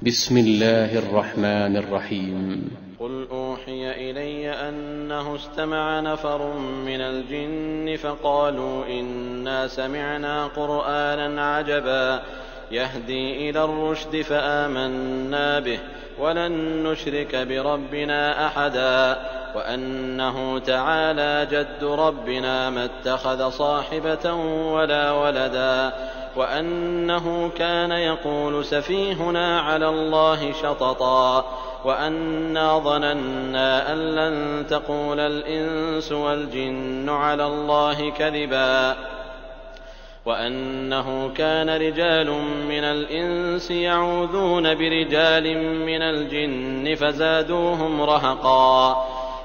بسم الله الرحمن الرحيم. قل أوحي إلي أنه استمع نفر من الجن فقالوا إنا سمعنا قرآنا عجبا يهدي إلى الرشد فآمنا به ولن نشرك بربنا أحدا وأنه تعالى جد ربنا ما اتخذ صاحبة ولا ولدا وأنه كان يقول سفيهنا على الله شططا وأنا ظننا أن لن تقول الإنس والجن على الله كذبا وأنه كان رجال من الإنس يعوذون برجال من الجن فزادوهم رهقا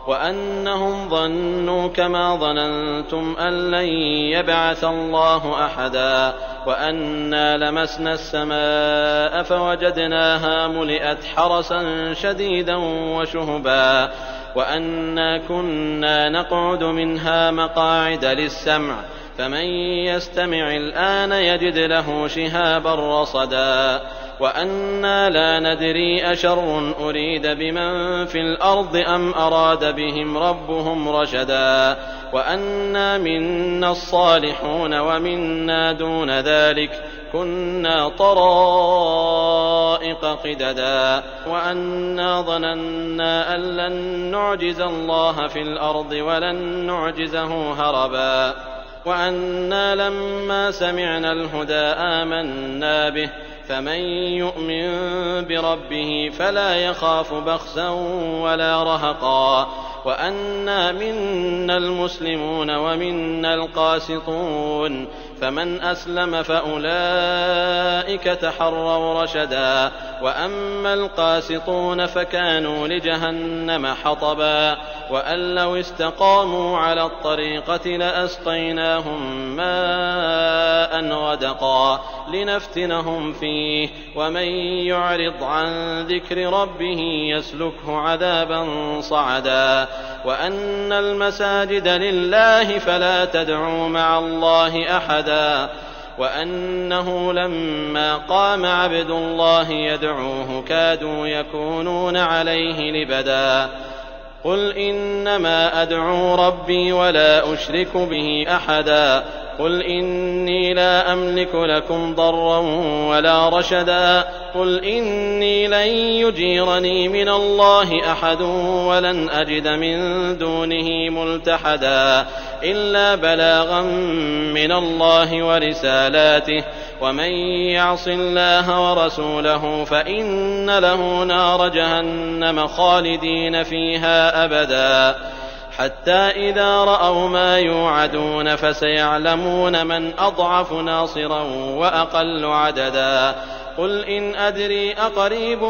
وأنهم ظنوا كما ظننتم أن لن يبعث الله أحدا وأنا لمسنا السماء فوجدناها ملئت حرسا شديدا وشهبا وأنا كنا نقعد منها مقاعد للسمع فمن يستمع الآن يجد له شهابا رصدا وأنا لا ندري أشر أريد بمن في الأرض أم أراد بهم ربهم رشدا وأنا منا الصالحون ومنا دون ذلك كنا طرائق قددا وأنا ظننا أن لن نعجز الله في الأرض ولن نعجزه هربا وأنا لما سمعنا الهدى آمنا به فمن يؤمن بربه فلا يخاف بخسا ولا رهقا وأنا منا المسلمون ومنا القاسطون فمن أسلم فأولئك تحروا رشدا وأما القاسطون فكانوا لجهنم حطبا وأن لو استقاموا على الطريقة لأسقيناهم ماء غدقا لنفتنهم فيه ومن يعرض عن ذكر ربه يسلكه عذابا صعدا وأن المساجد لله فلا تدعوا مع الله أحدا وأنه لما قام عبد الله يدعوه كادوا يكونون عليه لبدا قل إنما أدعو ربي ولا أشرك به أحدا قل إني لا أملك لكم ضرا ولا رشدا قل إني لن يجيرني من الله أحد ولن أجد من دونه ملتحدا إلا بلاغا من الله ورسالاته ومن يعص الله ورسوله فإن له نار جهنم خالدين فيها أبدا حتى إذا رأوا ما يوعدون فسيعلمون من أضعف ناصرا وأقل عددا قل إن أدري أقريب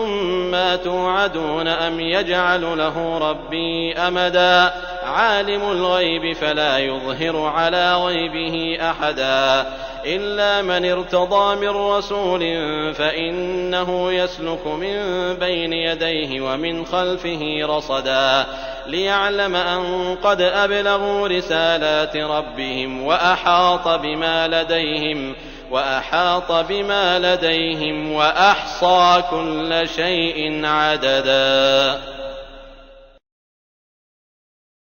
ما توعدون أم يجعل له ربي أمدا عالم الغيب فلا يظهر على غيبه أحدا إلا من ارتضى من رسول فإنه يسلك من بين يديه ومن خلفه رصدا ليعلم أن قد أبلغوا رسالات ربهم وأحاط بما لديهم وأحصى كل شيء عددا.